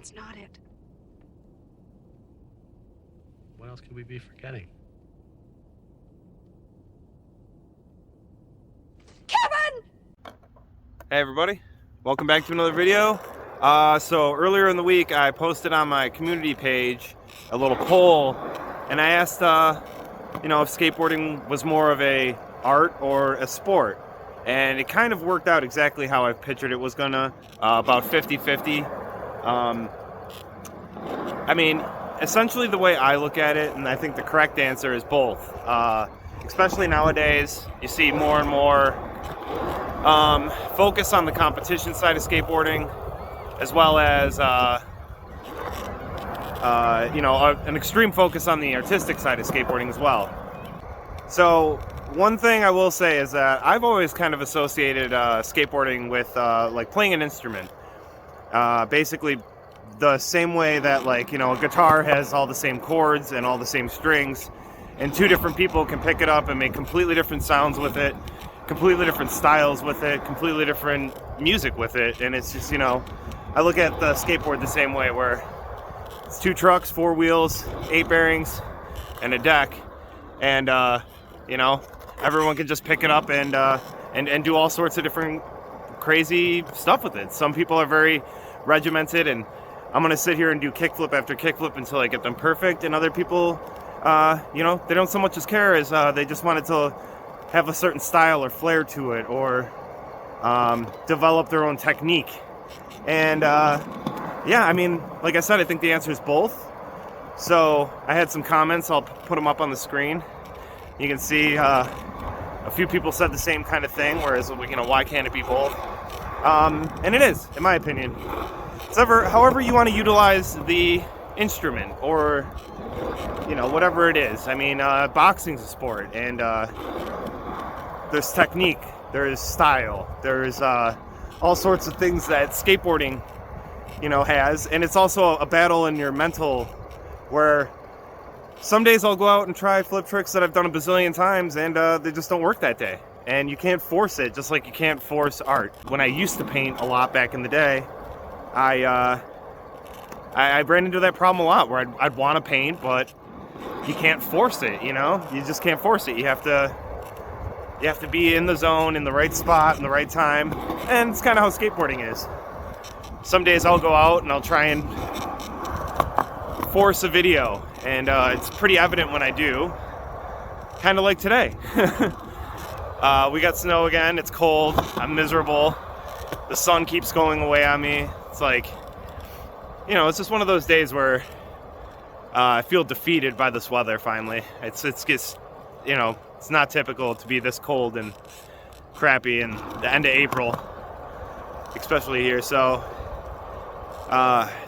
That's not it. What else could we be forgetting? Kevin! Hey everybody, welcome back to another video. So earlier in the week I posted on my community page a little poll and I asked if skateboarding was more of a art or a sport, and it kind of worked out exactly how I pictured it was gonna, about 50-50. I mean, essentially the way I look at it, and I think the correct answer is both. Especially nowadays, you see more and more focus on the competition side of skateboarding, as well as an extreme focus on the artistic side of skateboarding as well. So one thing I will say is that I've always kind of associated skateboarding with like playing an instrument. Basically the same way that a guitar has all the same chords and all the same strings, and two different people can pick it up and make completely different sounds with it, completely different styles with it, completely different music with it. And it's just, I look at the skateboard the same way, where it's two trucks, four wheels, 8 bearings, and a deck, and everyone can just pick it up and do all sorts of different crazy stuff with it. Some people are very regimented, and I'm gonna sit here and do kickflip after kickflip until I get them perfect, and other people, they don't so much as care as they just wanted to have a certain style or flair to it, or develop their own technique. And yeah, I mean, like I said, I think the answer is both. So I had some comments, I'll put them up on the screen. You can see a few people said the same kind of thing, whereas, why can't it be both? And it is, in my opinion. However you want to utilize the instrument, or whatever it is. I mean, boxing's a sport, and there's technique, there's style, there's all sorts of things that skateboarding has, and it's also a battle in your mental, where some days I'll go out and try flip tricks that I've done a bazillion times, and they just don't work that day, and you can't force it, just like you can't force art. When I used to paint a lot back in the day, I ran into that problem a lot, where I'd want to paint, but you can't force it. You just can't force it. You have to be in the zone, in the right spot, in the right time, and it's kind of how skateboarding is. Some days I'll go out and I'll try and force a video, and it's pretty evident when I do, kind of like today. We got snow again, it's cold, I'm miserable, the sun keeps going away on me. It's like, it's just one of those days where I feel defeated by this weather finally. It's just, it's not typical to be this cold and crappy in the end of April, especially here. So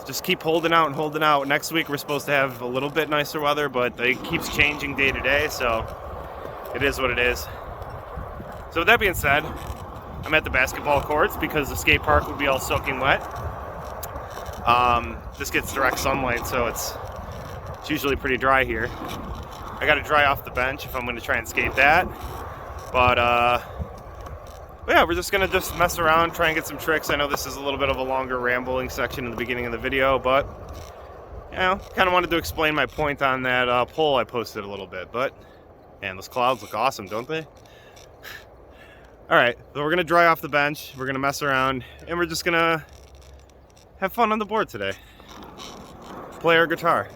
just keep holding out and holding out. Next week we're supposed to have a little bit nicer weather, but it keeps changing day to day, so it is what it is. So with that being said, I'm at the basketball courts because the skate park would be all soaking wet. This gets direct sunlight, so it's usually pretty dry here. I got to dry off the bench if I'm going to try and skate that. But yeah, we're just going to mess around, try and get some tricks. I know this is a little bit of a longer rambling section in the beginning of the video, but kind of wanted to explain my point on that poll I posted a little bit. But man, those clouds look awesome, don't they? All right, so we're going to dry off the bench, we're going to mess around, and we're just going to have fun on the board today. Play our guitar.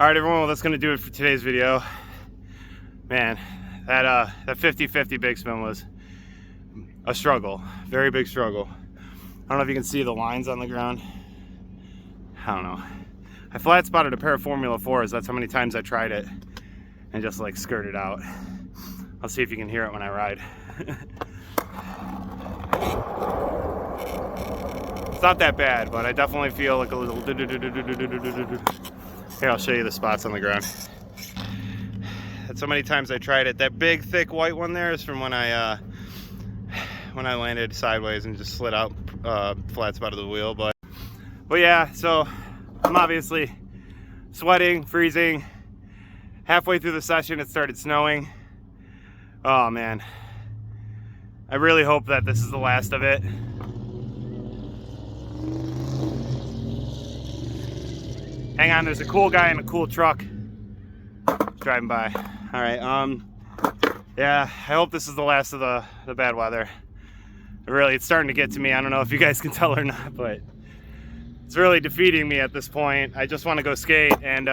All right, everyone, well, that's gonna do it for today's video. Man, that 50-50 big spin was a struggle, very big struggle. I don't know if you can see the lines on the ground. I don't know. I flat spotted a pair of Formula 4s. That's how many times I tried it and just like skirted out. I'll see if you can hear it when I ride. It's not that bad, but I definitely feel like a little. Here, I'll show you the spots on the ground. That's how many times I tried it. That big, thick white one there is from when I landed sideways and just slid out flat spot of the wheel. But yeah, so I'm obviously sweating, freezing. Halfway through the session, it started snowing. Oh man, I really hope that this is the last of it. Hang on, there's a cool guy in a cool truck driving by. All right, yeah, I hope this is the last of the bad weather. Really, it's starting to get to me. I don't know if you guys can tell or not, but it's really defeating me at this point. I just want to go skate, and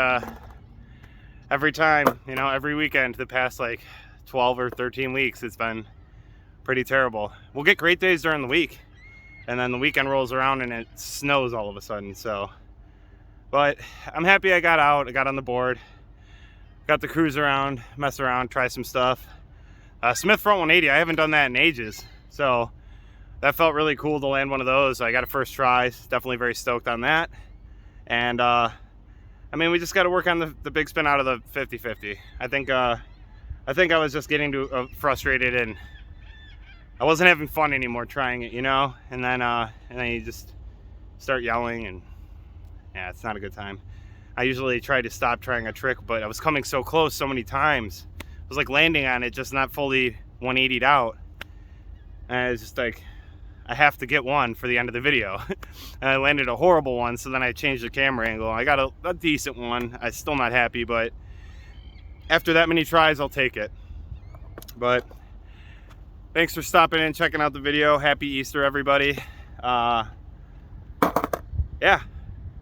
every time, you know, every weekend the past like 12 or 13 weeks, it's been pretty terrible. We'll get great days during the week, and then the weekend rolls around and it snows all of a sudden, so. But I'm happy I got out, I got on the board, got to cruise around, mess around, try some stuff. Smith Front 180, I haven't done that in ages, so that felt really cool to land one of those. I got a first try, definitely very stoked on that. And I mean, we just got to work on the big spin out of the 50-50. I think I was just getting frustrated, and I wasn't having fun anymore trying it, you know. And then you just start yelling, and yeah, it's not a good time. I usually try to stop trying a trick, but I was coming so close so many times. I was like landing on it, just not fully 180'd out. And it's just like, I have to get one for the end of the video. And I landed a horrible one, so then I changed the camera angle. I got a decent one. I'm still not happy, but after that many tries, I'll take it. But thanks for stopping in, checking out the video. Happy Easter, everybody. Yeah.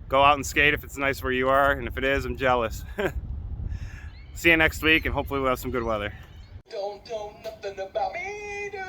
Go out and skate if it's nice where you are, and if it is, I'm jealous. See you next week, and hopefully we'll have some good weather. Don't know nothing about me, dude.